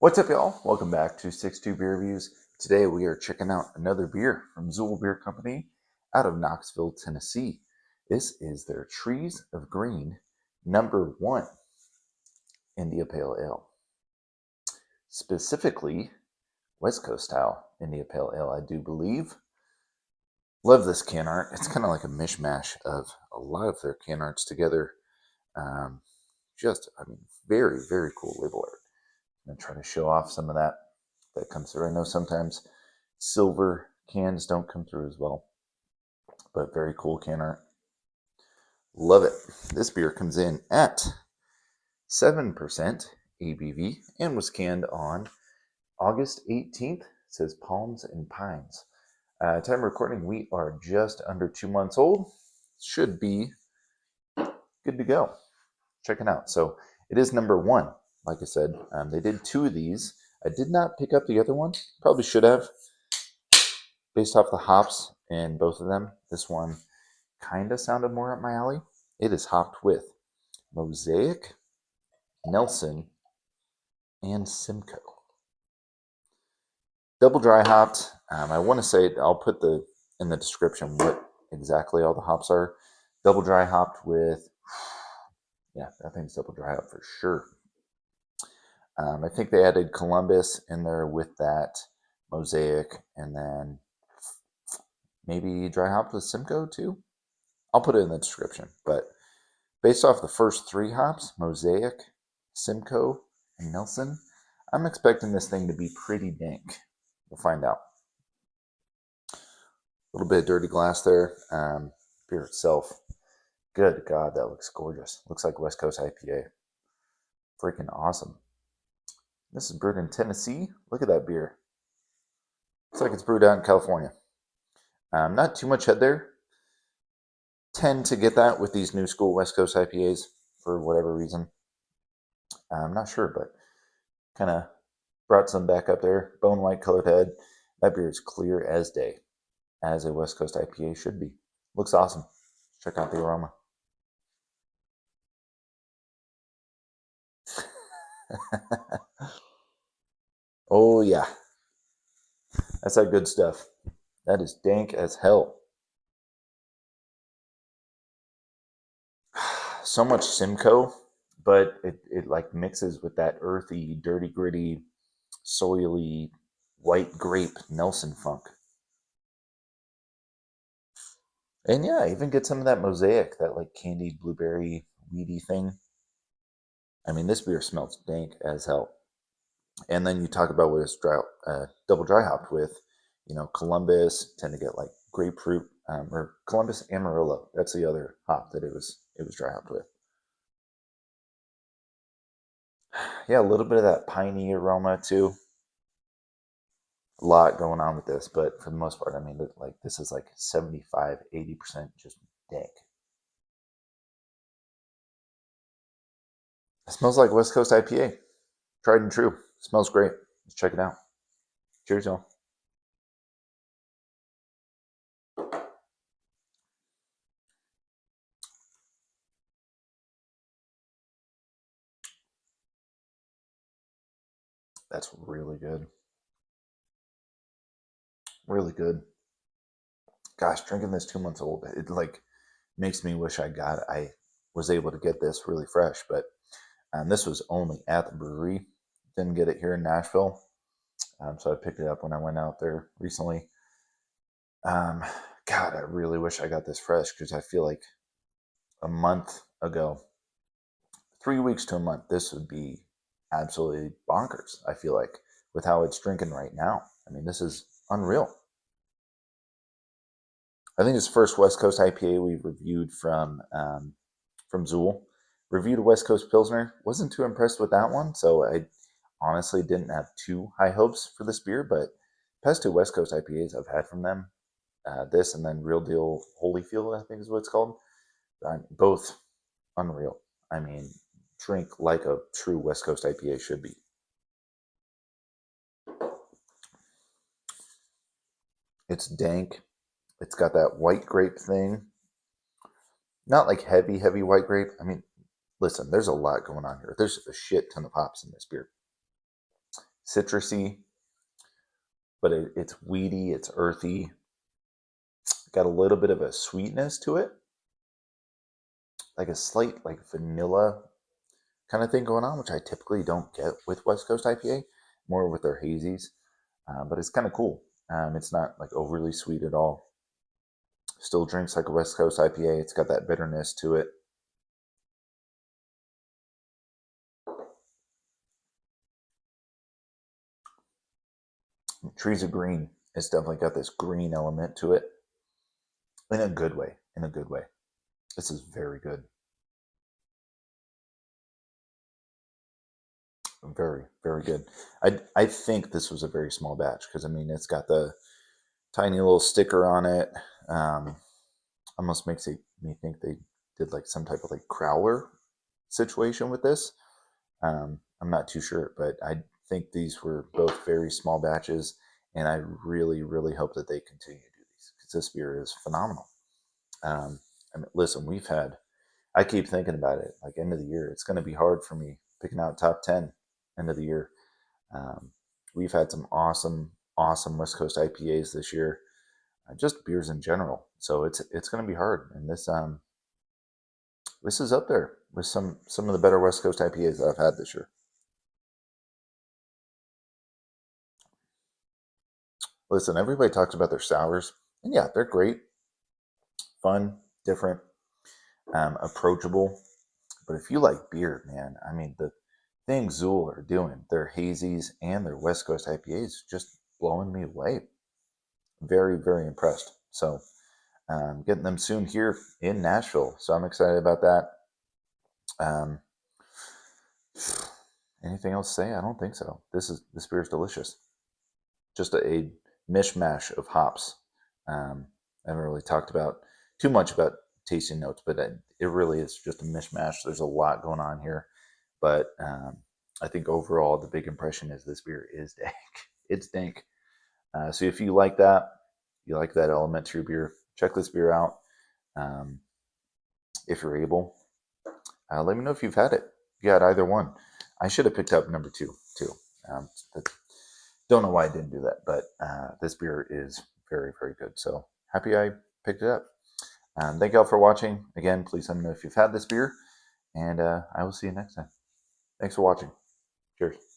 What's up, y'all? Welcome back to 6-2 Beer Reviews. Today we are checking out another beer from Zool Beer Company out of Knoxville, Tennessee. This is their Trees of Green #1 India Pale Ale. Specifically, West Coast style India Pale Ale, I do believe. Love this can art. It's kind of like a mishmash of a lot of their can arts together. Very, very cool label art. I'm going to try to show off some of that comes through. I know sometimes silver cans don't come through as well, but very cool can art. Love it. This beer comes in at 7% ABV and was canned on August 18th. It says Palms and Pines. Time of recording, we are just under 2 months old. Should be good to go. Check it out. So it is #1. Like I said, they did 2 of these. I did not pick up the other one. Probably should have, based off the hops in both of them. This one kind of sounded more up my alley. It is hopped with Mosaic, Nelson, and Simcoe. Double dry hopped. I want to say, I'll put in the description what exactly all the hops are. Double dry hopped with, yeah, I think it's double dry hop for sure. I think they added Columbus in there with that Mosaic, and then maybe dry hopped with Simcoe too. I'll put it in the description. But based off the first 3 hops, Mosaic, Simcoe, and Nelson, I'm expecting this thing to be pretty dank. We'll find out. A little bit of dirty glass there. Beer itself, good God, that looks gorgeous. Looks like West Coast IPA. Freaking awesome. This is brewed in Tennessee. Look at that beer. Looks like it's brewed out in California. Not too much head there. Tend to get that with these new school West Coast IPAs for whatever reason. I'm not sure, but kind of brought some back up there. Bone white colored head. That beer is clear as day, as a West Coast IPA should be. Looks awesome. Check out the aroma. Oh yeah, that's that good stuff. That is dank as hell. So much Simcoe, but it like mixes with that earthy, dirty, gritty, soily, white grape Nelson funk. And yeah, I even get some of that Mosaic, that like candied blueberry weedy thing. I mean, this beer smells dank as hell. And then you talk about what it's double dry hopped with, Columbus, tend to get like grapefruit, or Columbus Amarillo. That's the other hop that it was dry hopped with. Yeah, a little bit of that piney aroma too. A lot going on with this, but for the most part, I mean, like this is like 75, 80% just dank. It smells like West Coast IPA. Tried and true. Smells great. Let's check it out. Cheers, y'all. That's really good. Really good. Gosh, drinking this 2 months old, it like makes me wish I was able to get this really fresh, but this was only at the brewery. Didn't get it here in Nashville. So I picked it up when I went out there recently. God, I really wish I got this fresh because I feel like a month ago, 3 weeks to a month, this would be absolutely bonkers. I feel like with how it's drinking right now. I mean, this is unreal. I think it's the first West Coast IPA we reviewed from Zool. Reviewed a West Coast Pilsner. Wasn't too impressed with that one, so I honestly didn't have too high hopes for this beer. But past 2 West Coast IPAs I've had from them, this and then Real Deal Holyfield, I think is what it's called. Both unreal. I mean, drink like a true West Coast IPA should be. It's dank. It's got that white grape thing. Not like heavy, heavy white grape. I mean, listen, there's a lot going on here. There's a shit ton of hops in this beer. citrusy, but it's weedy, it's earthy. Got a little bit of a sweetness to it, like a slight like vanilla kind of thing going on, which I typically don't get with West Coast IPA, more with their hazies. But it's kind of cool. It's not like overly sweet at all. Still drinks like a West Coast IPA. It's got that bitterness to it. Trees of Green. It's definitely got this green element to it in a good way. In a good way. This is very good. Very, very good. I think this was a very small batch because I mean it's got the tiny little sticker on it. Almost makes me think they did like some type of like crowler situation with this. I'm not too sure, but I think these were both very small batches, and I really, really hope that they continue to do these because this beer is phenomenal. I mean, listen, I keep thinking about it, like end of the year. It's going to be hard for me picking out top 10 end of the year. Um, we've had some awesome, awesome West Coast IPAs this year, just beers in general. So it's going to be hard, and this is up there with some of the better West Coast IPAs that I've had this year. Listen, everybody talks about their sours, and yeah, they're great, fun, different, approachable. But if you like beer, man, I mean, the things Zool are doing, their hazies and their West Coast IPAs, just blowing me away. Very, very impressed. So, getting them soon here in Nashville. So I'm excited about that. Um, anything else to say? I don't think so. This beer is delicious. Just a mishmash of hops. I haven't really talked about too much about tasting notes, but it really is just a mishmash. There's a lot going on here, but I think overall the big impression is this beer is dank. It's dank. So if you like that, you like that element to your beer, check this beer out. Um, if you're able, let me know if you've had it. You had either one. I should have picked up number two too. Don't know why I didn't do that, but this beer is very, very good. So happy I picked it up. Thank you all for watching. Again, please let me know if you've had this beer, and I will see you next time. Thanks for watching. Cheers.